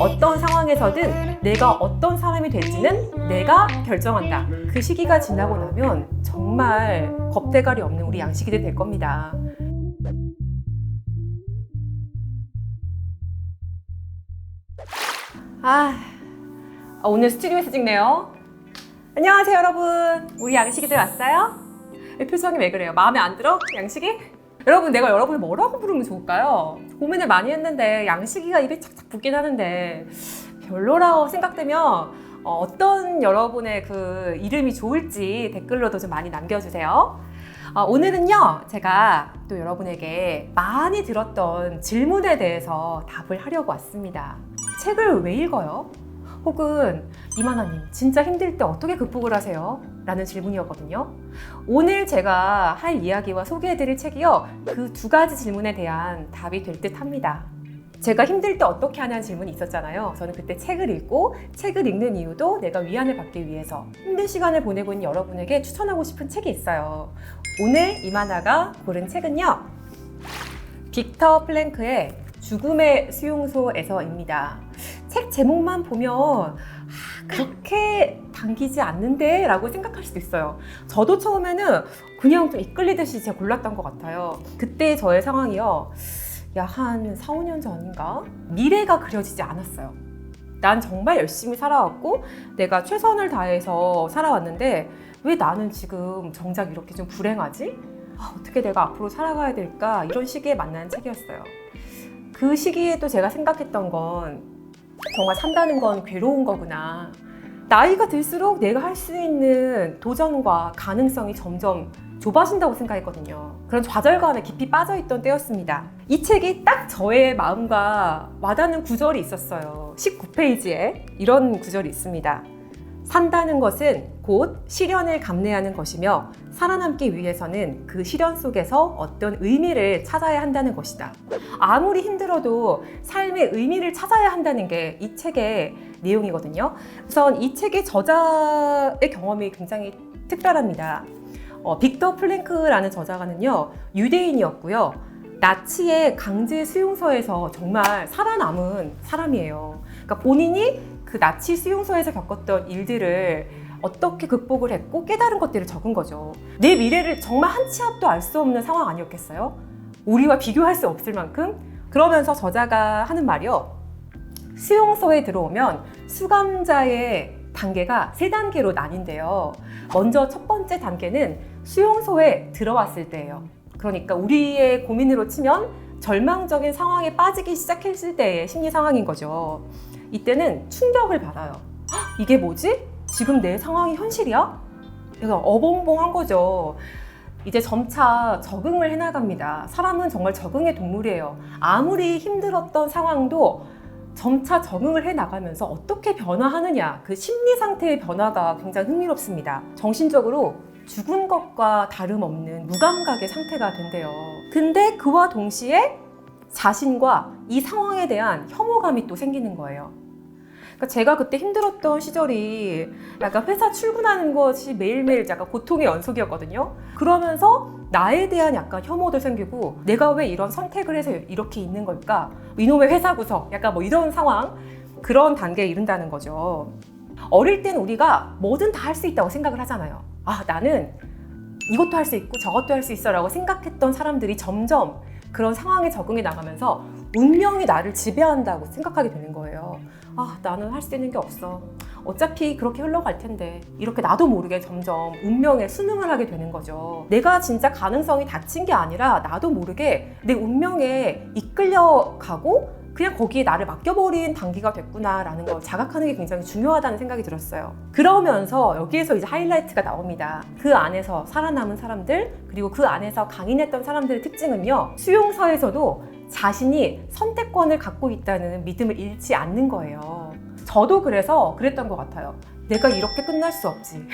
어떤 상황에서든 내가 어떤 사람이 될지는 내가 결정한다. 그 시기가 지나고 나면 정말 겁대가리 없는 우리 양식이들 될 겁니다. 오늘 스튜디오에서 찍네요. 안녕하세요, 여러분. 우리 양식이들 왔어요? 표정이 왜 그래요? 마음에 안 들어? 양식이? 여러분, 내가 여러분을 뭐라고 부르면 좋을까요? 고민을 많이 했는데 양식이가 입에 착착 붙긴 하는데 별로라고 생각되면 어떤 여러분의 그 이름이 좋을지 댓글로도 좀 많이 남겨주세요. 오늘은요, 제가 또 여러분에게 많이 들었던 질문에 대해서 답을 하려고 왔습니다. 책을 왜 읽어요? 혹은 이만하님 진짜 힘들 때 어떻게 극복을 하세요? 라는 질문이었거든요. 오늘 제가 할 이야기와 소개해드릴 책이요, 그 두 가지 질문에 대한 답이 될 듯 합니다. 제가 힘들 때 어떻게 하냐는 질문이 있었잖아요. 저는 그때 책을 읽고, 책을 읽는 이유도 내가 위안을 받기 위해서, 힘든 시간을 보내고 있는 여러분에게 추천하고 싶은 책이 있어요. 오늘 이만하가 고른 책은요, 빅터 플랭크의 죽음의 수용소에서입니다. 책 제목만 보면 그렇게 당기지 않는데? 라고 생각할 수도 있어요. 저도 처음에는 그냥 좀 이끌리듯이 제가 골랐던 것 같아요. 그때 저의 상황이요, 한 4, 5년 전인가? 미래가 그려지지 않았어요. 난 정말 열심히 살아왔고 내가 최선을 다해서 살아왔는데 왜 나는 지금 정작 이렇게 좀 불행하지? 어떻게 내가 앞으로 살아가야 될까? 이런 시기에 만난 책이었어요. 그 시기에 또 제가 생각했던 건 정말 산다는 건 괴로운 거구나. 나이가 들수록 내가 할 수 있는 도전과 가능성이 점점 좁아진다고 생각했거든요. 그런 좌절감에 깊이 빠져있던 때였습니다. 이 책이 딱 저의 마음과 와닿는 구절이 있었어요. 19페이지에 이런 구절이 있습니다. 산다는 것은 곧 시련을 감내하는 것이며 살아남기 위해서는 그 시련 속에서 어떤 의미를 찾아야 한다는 것이다. 아무리 힘들어도 삶의 의미를 찾아야 한다는 게 이 책의 내용이거든요. 우선 이 책의 저자의 경험이 굉장히 특별합니다. 빅터 플랭크라는 저자가는요, 유대인이었고요, 나치의 강제 수용소에서 정말 살아남은 사람이에요. 그러니까 본인이 그 나치 수용소에서 겪었던 일들을 어떻게 극복을 했고 깨달은 것들을 적은 거죠. 내 미래를 정말 한 치 앞도 알 수 없는 상황 아니었겠어요? 우리와 비교할 수 없을 만큼. 그러면서 저자가 하는 말이요, 수용소에 들어오면 수감자의 단계가 3단계로 나뉜대요. 먼저 첫 번째 단계는 수용소에 들어왔을 때예요. 그러니까 우리의 고민으로 치면 절망적인 상황에 빠지기 시작했을 때의 심리 상황인 거죠. 이때는 충격을 받아요. 이게 뭐지? 지금 내 상황이 현실이야? 내가 어벙벙한 거죠. 이제 점차 적응을 해나갑니다. 사람은 정말 적응의 동물이에요. 아무리 힘들었던 상황도 점차 적응을 해나가면서 어떻게 변화하느냐, 그 심리 상태의 변화가 굉장히 흥미롭습니다. 정신적으로 죽은 것과 다름없는 무감각의 상태가 된대요. 근데 그와 동시에 자신과 이 상황에 대한 혐오감이 또 생기는 거예요. 그러니까 제가 그때 힘들었던 시절이 약간 회사 출근하는 것이 매일매일 약간 고통의 연속이었거든요. 그러면서 나에 대한 약간 혐오도 생기고, 내가 왜 이런 선택을 해서 이렇게 있는 걸까? 이놈의 회사 구석, 약간 뭐 이런 상황, 그런 단계에 이른다는 거죠. 어릴 땐 우리가 뭐든 다 할 수 있다고 생각을 하잖아요. 나는 이것도 할 수 있고 저것도 할 수 있어 라고 생각했던 사람들이 점점 그런 상황에 적응해 나가면서 운명이 나를 지배한다고 생각하게 되는 거예요. 나는 할 수 있는 게 없어. 어차피 그렇게 흘러갈 텐데. 이렇게 나도 모르게 점점 운명에 순응을 하게 되는 거죠. 내가 진짜 가능성이 닫힌 게 아니라 나도 모르게 내 운명에 이끌려가고 그냥 거기에 나를 맡겨버린 단계가 됐구나라는 걸 자각하는 게 굉장히 중요하다는 생각이 들었어요. 그러면서 여기에서 이제 하이라이트가 나옵니다. 그 안에서 살아남은 사람들, 그리고 그 안에서 강인했던 사람들의 특징은요, 수용소에서도 자신이 선택권을 갖고 있다는 믿음을 잃지 않는 거예요. 저도 그래서 그랬던 것 같아요. 내가 이렇게 끝날 수 없지.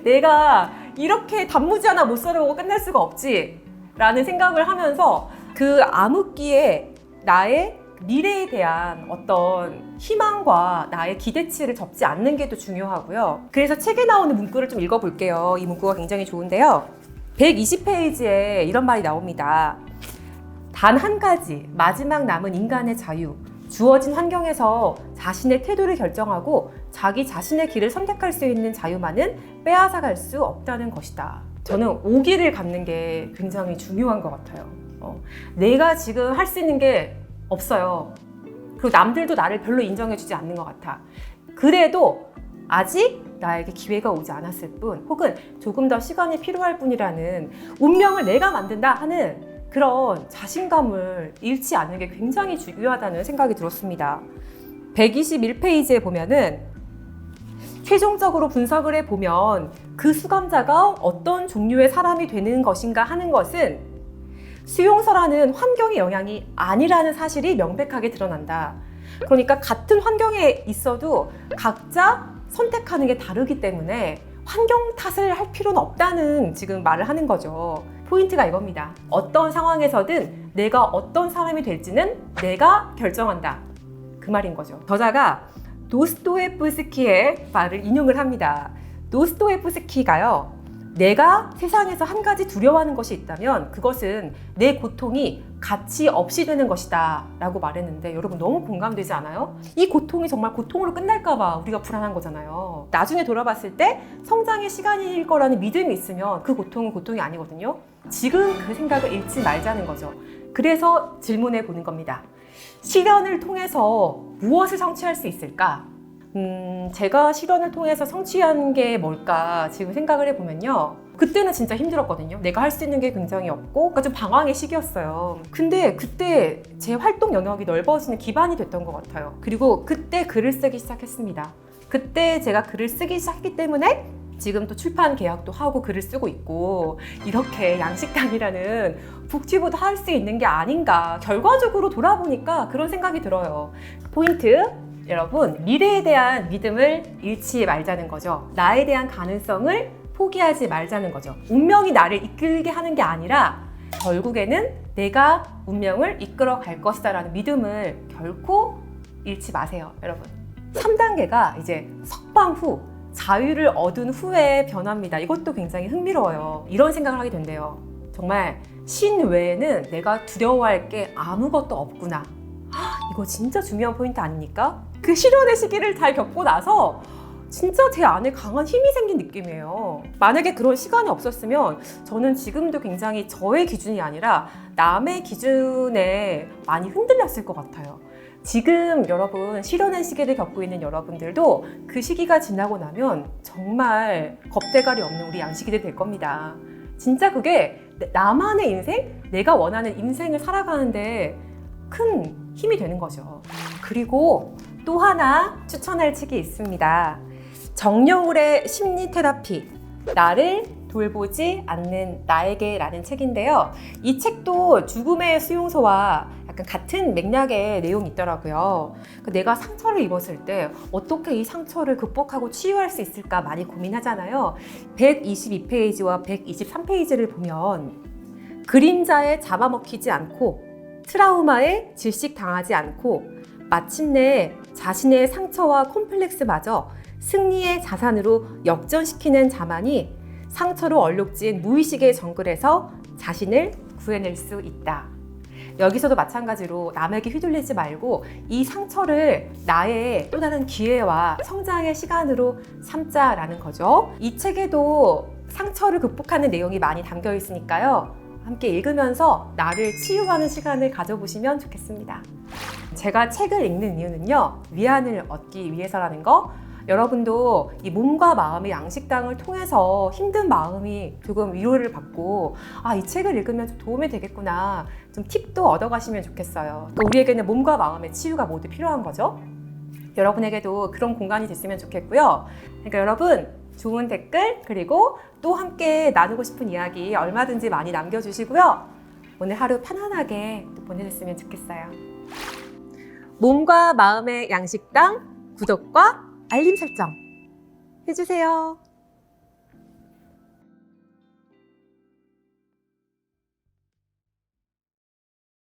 내가 이렇게 단무지 하나 못 썰어보고 끝날 수가 없지 라는 생각을 하면서 그 암흑기에 나의 미래에 대한 어떤 희망과 나의 기대치를 접지 않는 게 더 중요하고요. 그래서 책에 나오는 문구를 좀 읽어볼게요. 이 문구가 굉장히 좋은데요. 120페이지에 이런 말이 나옵니다. 단 한 가지, 마지막 남은 인간의 자유, 주어진 환경에서 자신의 태도를 결정하고 자기 자신의 길을 선택할 수 있는 자유만은 빼앗아갈 수 없다는 것이다. 저는 오기를 갖는 게 굉장히 중요한 것 같아요. 내가 지금 할 수 있는 게 없어요. 그리고 남들도 나를 별로 인정해주지 않는 것 같아. 그래도 아직 나에게 기회가 오지 않았을 뿐, 혹은 조금 더 시간이 필요할 뿐이라는, 운명을 내가 만든다 하는 그런 자신감을 잃지 않는 게 굉장히 중요하다는 생각이 들었습니다. 121페이지에 보면은 최종적으로 분석을 해보면 그 수감자가 어떤 종류의 사람이 되는 것인가 하는 것은 수용소라는 환경의 영향이 아니라는 사실이 명백하게 드러난다. 그러니까 같은 환경에 있어도 각자 선택하는 게 다르기 때문에 환경 탓을 할 필요는 없다는 지금 말을 하는 거죠. 포인트가 이겁니다. 어떤 상황에서든 내가 어떤 사람이 될지는 내가 결정한다. 그 말인 거죠. 저자가 도스토옙스키의 말을 인용을 합니다. 도스토옙스키가요, 내가 세상에서 한 가지 두려워하는 것이 있다면 그것은 내 고통이 가치 없이 되는 것이다 라고 말했는데, 여러분 너무 공감되지 않아요? 이 고통이 정말 고통으로 끝날까 봐 우리가 불안한 거잖아요. 나중에 돌아봤을 때 성장의 시간일 거라는 믿음이 있으면 그 고통은 고통이 아니거든요. 지금 그 생각을 잃지 말자는 거죠. 그래서 질문해 보는 겁니다. 실현을 통해서 무엇을 성취할 수 있을까? 제가 실현을 통해서 성취한 게 뭘까 지금 생각을 해보면요, 그때는 진짜 힘들었거든요. 내가 할 수 있는 게 굉장히 없고, 그러니까 좀 방황의 시기였어요. 근데 그때 제 활동 영역이 넓어지는 기반이 됐던 것 같아요. 그리고 그때 글을 쓰기 시작했습니다. 그때 제가 글을 쓰기 시작했기 때문에 지금 또 출판 계약도 하고 글을 쓰고 있고, 이렇게 양식당이라는 복지보다 할 수 있는 게 아닌가, 결과적으로 돌아보니까 그런 생각이 들어요. 포인트, 여러분, 미래에 대한 믿음을 잃지 말자는 거죠. 나에 대한 가능성을 포기하지 말자는 거죠. 운명이 나를 이끌게 하는 게 아니라 결국에는 내가 운명을 이끌어 갈 것이다 라는 믿음을 결코 잃지 마세요, 여러분. 3단계가 이제 석방 후, 자유를 얻은 후의 변화입니다. 이것도 굉장히 흥미로워요. 이런 생각을 하게 된대요. 정말 신 외에는 내가 두려워할 게 아무것도 없구나. 이거 진짜 중요한 포인트 아닙니까? 그 실현의 시기를 잘 겪고 나서 진짜 제 안에 강한 힘이 생긴 느낌이에요. 만약에 그런 시간이 없었으면 저는 지금도 굉장히 저의 기준이 아니라 남의 기준에 많이 흔들렸을 것 같아요. 지금 여러분 실현의 시기를 겪고 있는 여러분들도 그 시기가 지나고 나면 정말 겁대가리 없는 우리 양식이들 될 겁니다. 진짜 그게 나만의 인생, 내가 원하는 인생을 살아가는데 큰 힘이 되는 거죠. 그리고 또 하나 추천할 책이 있습니다. 정여울의 심리 테라피, 나를 돌보지 않는 나에게 라는 책인데요. 이 책도 죽음의 수용소와 약간 같은 맥락의 내용이 있더라고요. 내가 상처를 입었을 때 어떻게 이 상처를 극복하고 치유할 수 있을까 많이 고민하잖아요. 122페이지와 123페이지를 보면 그림자에 잡아먹히지 않고 트라우마에 질식당하지 않고 마침내 자신의 상처와 콤플렉스마저 승리의 자산으로 역전시키는 자만이 상처로 얼룩진 무의식의 정글에서 자신을 구해낼 수 있다. 여기서도 마찬가지로 남에게 휘둘리지 말고 이 상처를 나의 또 다른 기회와 성장의 시간으로 삼자라는 거죠. 이 책에도 상처를 극복하는 내용이 많이 담겨 있으니까요. 함께 읽으면서 나를 치유하는 시간을 가져보시면 좋겠습니다. 제가 책을 읽는 이유는요, 위안을 얻기 위해서라는 거, 여러분도 이 몸과 마음의 양식당을 통해서 힘든 마음이 조금 위로를 받고, 이 책을 읽으면 좀 도움이 되겠구나, 좀 팁도 얻어가시면 좋겠어요. 우리에게는 몸과 마음의 치유가 모두 필요한 거죠. 여러분에게도 그런 공간이 됐으면 좋겠고요. 그러니까 여러분, 좋은 댓글, 그리고 또 함께 나누고 싶은 이야기 얼마든지 많이 남겨주시고요. 오늘 하루 편안하게 보내셨으면 좋겠어요. 몸과 마음의 양식당 구독과 알림 설정 해주세요.